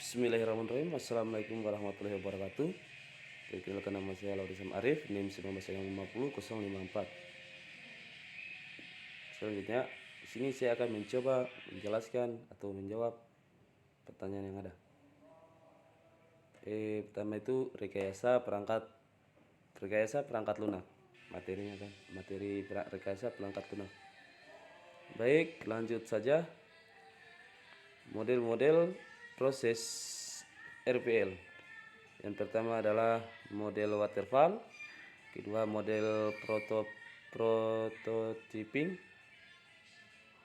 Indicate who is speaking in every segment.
Speaker 1: Bismillahirrahmanirrahim. Assalamualaikum warahmatullahi wabarakatuh. Perkenalkan, nama saya Laurisam Arif, NIM 1950 Selanjutnya, di sini saya akan mencoba menjelaskan atau menjawab pertanyaan yang ada. Pertama itu rekayasa perangkat lunak. Materinya kan, rekayasa perangkat lunak. Baik, lanjut saja. Model-model proses RPL. Yang pertama adalah model waterfall, kedua model prototyping,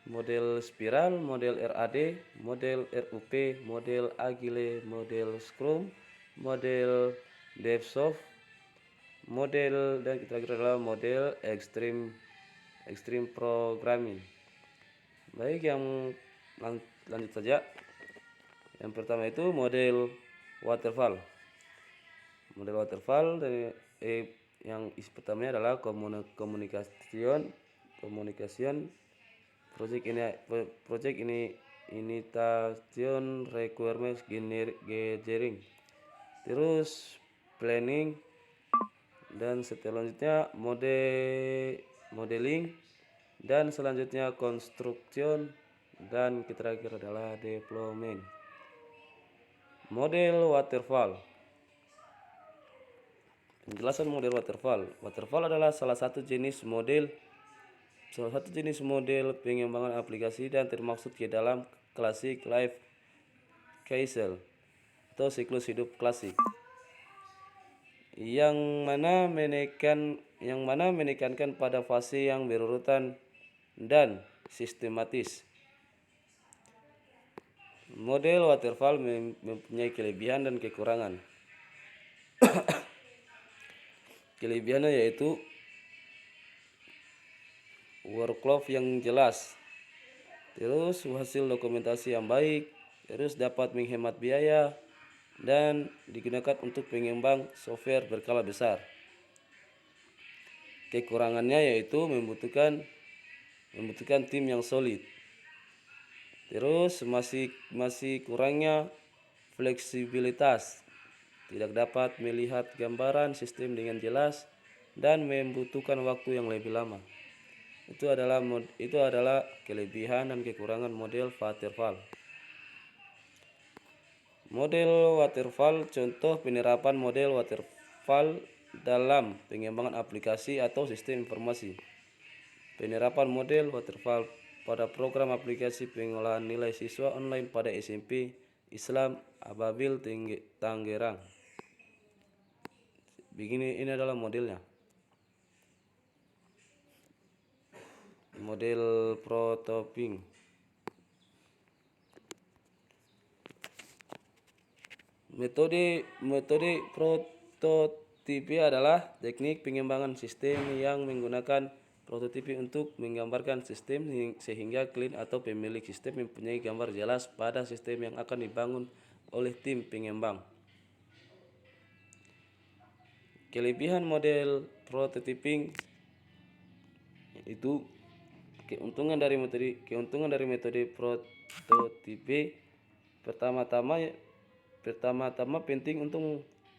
Speaker 1: model spiral, model RAD, model RUP, model Agile, model Scrum, model DevSoft, model dan kita adalah model extreme programming. Baik, yang lanjut saja. Yang pertama itu model waterfall. Model waterfall dari yang pertamanya adalah komunikasi project ini initiation requirements gathering, terus planning, dan selanjutnya modeling, dan selanjutnya construction, dan terakhir adalah deployment. Model waterfall. Penjelasan model waterfall. Waterfall adalah salah satu jenis model pengembangan aplikasi dan termasuk ke dalam klasik life cycle atau siklus hidup klasik, yang mana menekankan pada fase yang berurutan dan sistematis. Model waterfall mempunyai kelebihan dan kekurangan. Kelebihannya yaitu workflow yang jelas, terus hasil dokumentasi yang baik, terus dapat menghemat biaya, dan digunakan untuk pengembang software berskala besar. Kekurangannya yaitu membutuhkan tim yang solid. Terus masih kurangnya fleksibilitas, tidak dapat melihat gambaran sistem dengan jelas, dan membutuhkan waktu yang lebih lama. Itu adalah kelebihan dan kekurangan model waterfall. Model waterfall. Contoh penerapan model waterfall dalam pengembangan aplikasi atau sistem informasi. Penerapan model waterfall pada program aplikasi pengolahan nilai siswa online pada SMP Islam Ababil Tangerang. Begini, ini adalah modelnya. Model prototyping. Metode prototipe adalah teknik pengembangan sistem yang menggunakan prototipe untuk menggambarkan sistem sehingga klien atau pemilik sistem mempunyai gambar jelas pada sistem yang akan dibangun oleh tim pengembang. Kelebihan model prototyping itu keuntungan dari metode prototipe. Pertama-tama penting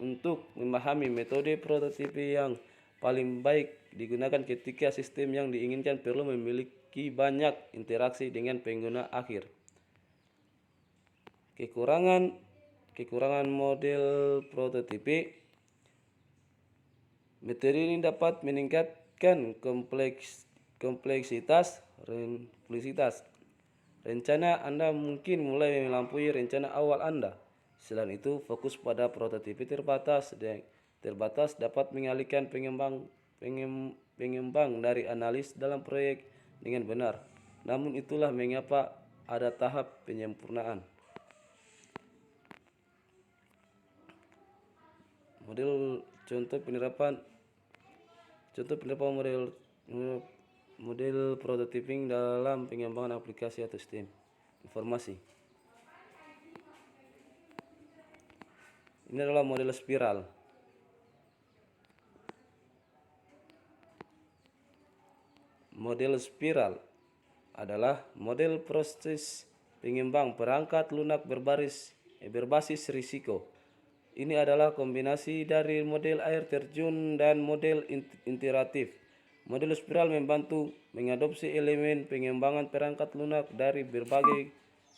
Speaker 1: untuk memahami metode prototipe yang paling baik digunakan ketika sistem yang diinginkan perlu memiliki banyak interaksi dengan pengguna akhir. Kekurangan model prototipe. Metode ini dapat meningkatkan kompleksitas. Rencana Anda mungkin mulai melampaui rencana awal Anda. Selain itu, fokus pada prototipe terbatas dapat mengalihkan pengembang dari analis dalam proyek dengan benar. Namun itulah mengapa ada tahap penyempurnaan. Contoh penerapan model prototyping dalam pengembangan aplikasi atau sistem informasi. Ini adalah model spiral. Model spiral adalah model proses pengembang perangkat lunak berbaris berbasis risiko. Ini adalah kombinasi dari model air terjun dan model iteratif. Model spiral membantu mengadopsi elemen pengembangan perangkat lunak dari berbagai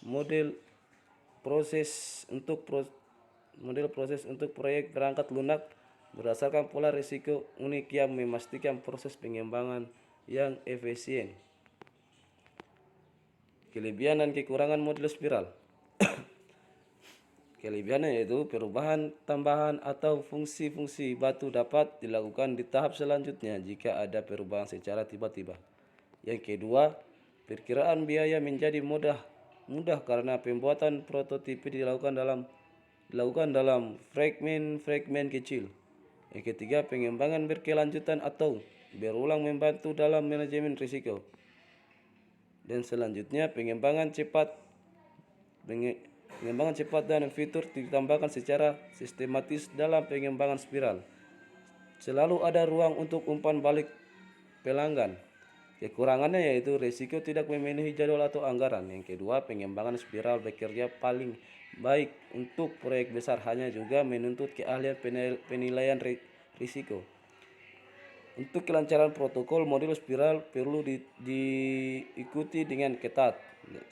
Speaker 1: model proses untuk proyek perangkat lunak berdasarkan pola risiko unik yang memastikan proses pengembangan yang efisien. Kelebihan dan kekurangan model spiral. Kelebihannya yaitu perubahan tambahan atau fungsi-fungsi batu dapat dilakukan di tahap selanjutnya jika ada perubahan secara tiba-tiba. Yang kedua, perkiraan biaya menjadi mudah karena pembuatan prototipe dilakukan dalam fragmen-fragmen kecil. Yang ketiga, pengembangan berkelanjutan atau berulang membantu dalam manajemen risiko. Dan selanjutnya, pengembangan cepat dan fitur ditambahkan secara sistematis dalam pengembangan spiral. Selalu ada ruang untuk umpan balik pelanggan. Kekurangannya yaitu risiko tidak memenuhi jadwal atau anggaran. Yang kedua, pengembangan spiral bekerja paling baik untuk proyek besar, hanya juga menuntut keahlian penilaian risiko. Untuk kelancaran protokol model spiral perlu diikuti dengan ketat.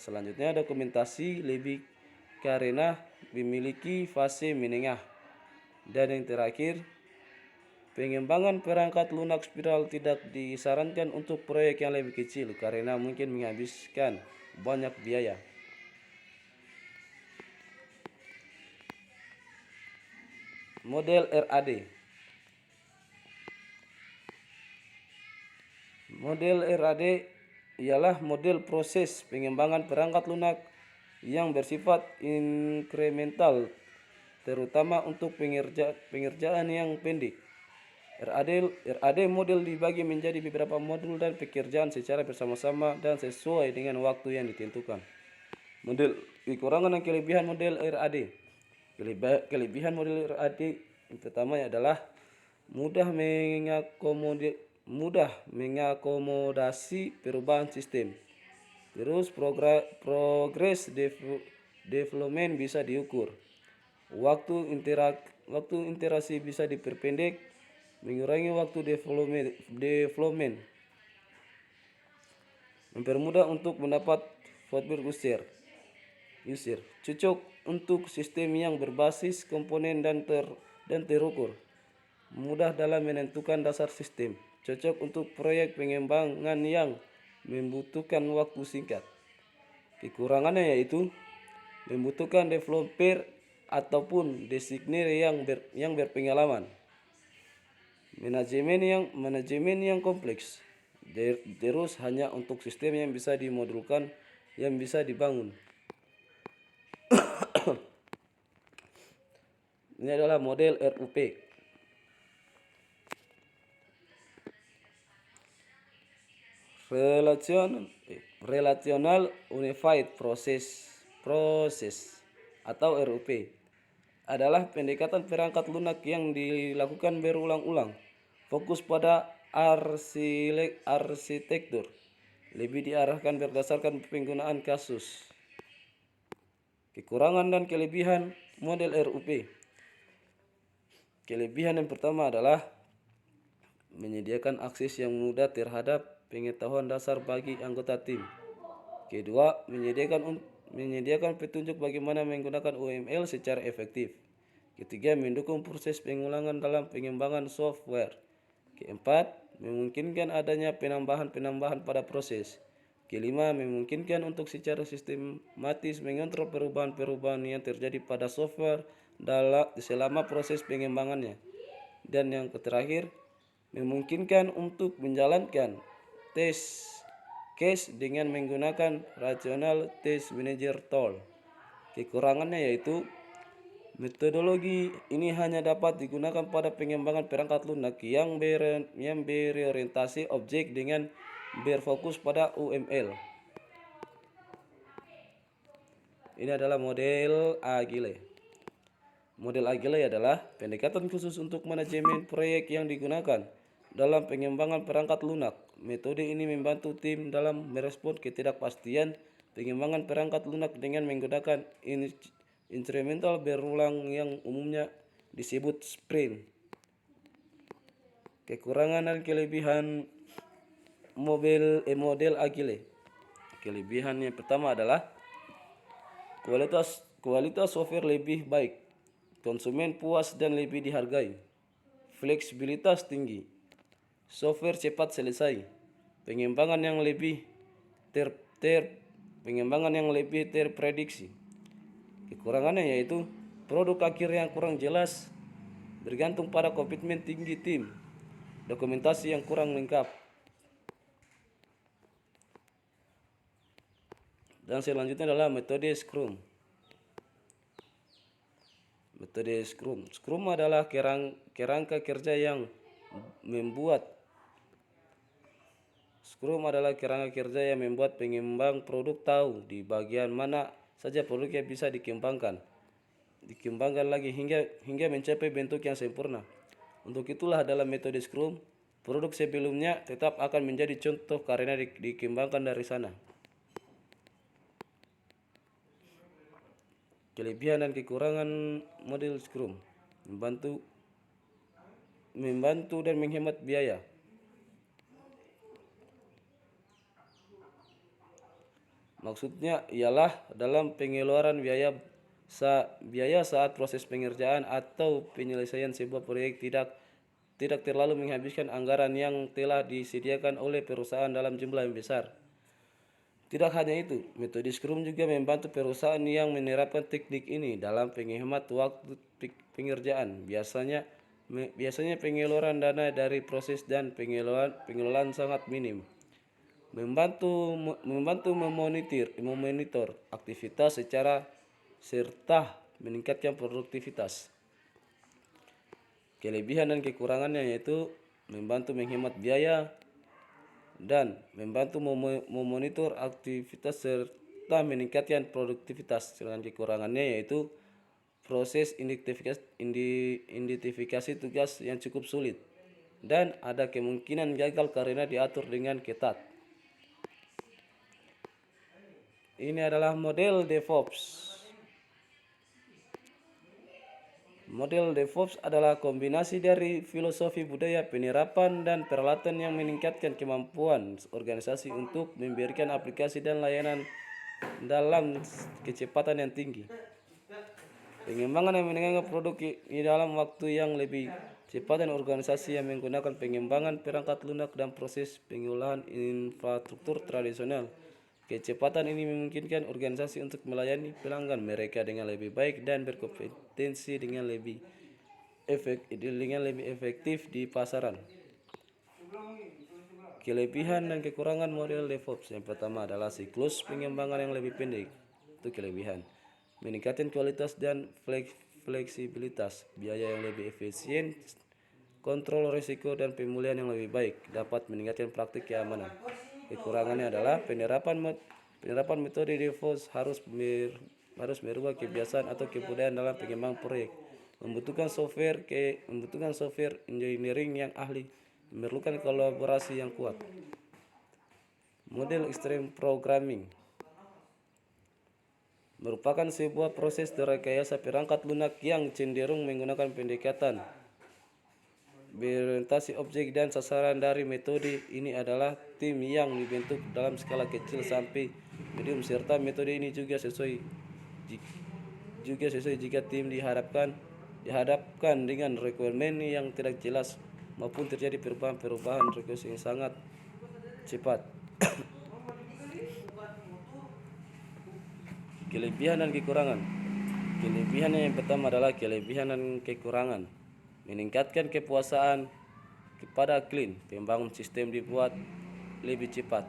Speaker 1: Selanjutnya, dokumentasi lebih karena memiliki fase menengah. Dan yang terakhir, pengembangan perangkat lunak spiral tidak disarankan untuk proyek yang lebih kecil karena mungkin menghabiskan banyak biaya. Model RAD. Model RAD ialah model proses pengembangan perangkat lunak yang bersifat inkremental, terutama untuk pengerjaan yang pendek. RAD model dibagi menjadi beberapa modul dan pekerjaan secara bersama-sama dan sesuai dengan waktu yang ditentukan. Model kekurangan dan kelebihan model RAD. Kelebihan model RAD yang pertama adalah mudah mengakomodasi perubahan sistem. Terus progres development bisa diukur. Waktu interaksi bisa diperpendek, mengurangi waktu development. Mempermudah untuk mendapat feedback user. Cocok untuk sistem yang berbasis komponen dan terukur. Mudah dalam menentukan dasar sistem. Cocok untuk proyek pengembangan yang membutuhkan waktu singkat. Kekurangannya yaitu membutuhkan developer ataupun designer yang berpengalaman. Manajemen yang kompleks. Terus hanya untuk sistem yang bisa dimodulkan, yang bisa dibangun. Ini adalah model RUP. Relational Unified Process atau RUP adalah pendekatan perangkat lunak yang dilakukan berulang-ulang, fokus pada arsitektur, lebih diarahkan berdasarkan penggunaan kasus. Kekurangan dan kelebihan model RUP. Kelebihan yang pertama adalah menyediakan akses yang mudah terhadap pengetahuan dasar bagi anggota tim. Kedua, menyediakan petunjuk bagaimana menggunakan UML secara efektif. Ketiga, mendukung proses pengulangan dalam pengembangan software. Keempat, memungkinkan adanya penambahan pada proses. Kelima, memungkinkan untuk secara sistematis mengontrol perubahan-perubahan yang terjadi pada software selama proses pengembangannya. Dan yang terakhir, memungkinkan untuk menjalankan tes case dengan menggunakan Rational Test Manager tool. Kekurangannya yaitu metodologi ini hanya dapat digunakan pada pengembangan perangkat lunak yang berorientasi objek dengan berfokus pada UML. Ini adalah model Agile. Model Agile adalah pendekatan khusus untuk manajemen proyek yang digunakan dalam pengembangan perangkat lunak. Metode ini membantu tim dalam merespon ketidakpastian pengembangan perangkat lunak dengan menggunakan Instrumental berulang yang umumnya disebut sprint. Kekurangan dan kelebihan model agile. Kelebihan yang pertama adalah kualitas software lebih baik, konsumen puas dan lebih dihargai, fleksibilitas tinggi, software cepat selesai, pengembangan yang lebih terprediksi. Kekurangannya yaitu produk akhir yang kurang jelas, bergantung pada komitmen tinggi tim, dokumentasi yang kurang lengkap. Dan selanjutnya adalah metode Scrum. Metode Scrum. Scrum adalah kerangka kerja yang membuat pengembang produk tahu di bagian mana saja produknya bisa dikembangkan lagi hingga mencapai bentuk yang sempurna. Untuk itulah dalam metode Scrum, produk sebelumnya tetap akan menjadi contoh karena dikembangkan dari sana. Kelebihan dan kekurangan model Scrum: membantu dan menghemat biaya. Maksudnya ialah dalam pengeluaran biaya saat proses pengerjaan atau penyelesaian sebuah proyek tidak terlalu menghabiskan anggaran yang telah disediakan oleh perusahaan dalam jumlah yang besar. Tidak hanya itu, metode Scrum juga membantu perusahaan yang menerapkan teknik ini dalam penghemat waktu pengerjaan. Biasanya pengeluaran dana dari proses dan pengelolaan sangat minim. Membantu memonitor aktivitas serta meningkatkan produktivitas. Kelebihan dan kekurangannya yaitu membantu menghemat biaya dan membantu memonitor aktivitas serta meningkatkan produktivitas. Sedangkan kekurangannya yaitu proses identifikasi tugas yang cukup sulit dan ada kemungkinan gagal karena diatur dengan ketat. Ini adalah model DevOps. Model DevOps adalah kombinasi dari filosofi budaya penerapan dan peralatan yang meningkatkan kemampuan organisasi untuk memberikan aplikasi dan layanan dalam kecepatan yang tinggi. Pengembangan yang meningkatkan produk di dalam waktu yang lebih cepat dan organisasi yang menggunakan pengembangan perangkat lunak dan proses pengolahan infrastruktur tradisional. Kecepatan ini memungkinkan organisasi untuk melayani pelanggan mereka dengan lebih baik dan berkompetensi dengan lebih efektif di pasaran. Kelebihan dan kekurangan model DevOps. Yang pertama adalah siklus pengembangan yang lebih pendek. Itu kelebihan. Meningkatkan kualitas dan fleksibilitas, biaya yang lebih efisien, kontrol risiko dan pemulihan yang lebih baik, dapat meningkatkan praktik keamanan. Kekurangannya adalah penerapan metode DevOps harus merubah kebiasaan atau kebudayaan dalam pengembangan proyek, membutuhkan software engineering yang ahli, memerlukan kolaborasi yang kuat. Model Extreme Programming merupakan sebuah proses rekayasa perangkat lunak yang cenderung menggunakan pendekatan berorientasi objek dan sasaran. Dari metode ini adalah tim yang dibentuk dalam skala kecil sampai medium, serta metode ini juga sesuai jika tim dihadapkan dengan requirement yang tidak jelas maupun terjadi perubahan request yang sangat cepat. Kelebihan dan kekurangan. Kelebihan yang pertama adalah kelebihan dan kekurangan. Meningkatkan kepuasan kepada klien, pembangun sistem dibuat lebih cepat,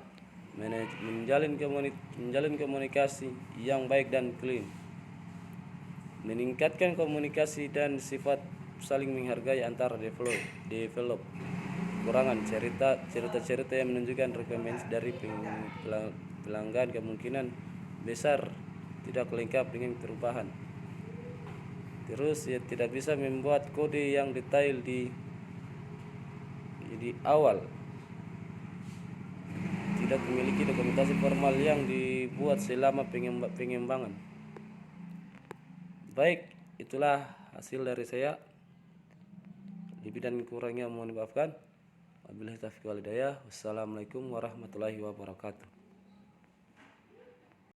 Speaker 1: menjalin komunikasi yang baik dan klien, meningkatkan komunikasi dan sifat saling menghargai antar develop. Kekurangan, cerita yang menunjukkan rekomendasi dari pelanggan kemungkinan besar tidak lengkap dengan perubahan. Terus tidak bisa membuat kode yang detail di awal, tidak memiliki dokumentasi formal yang dibuat selama pengembangan. Baik, itulah hasil dari saya. Lebih dan kurangnya mohon dimaafkan. Wabillahi taufiq wal hidayah. Wassalamualaikum warahmatullahi wabarakatuh.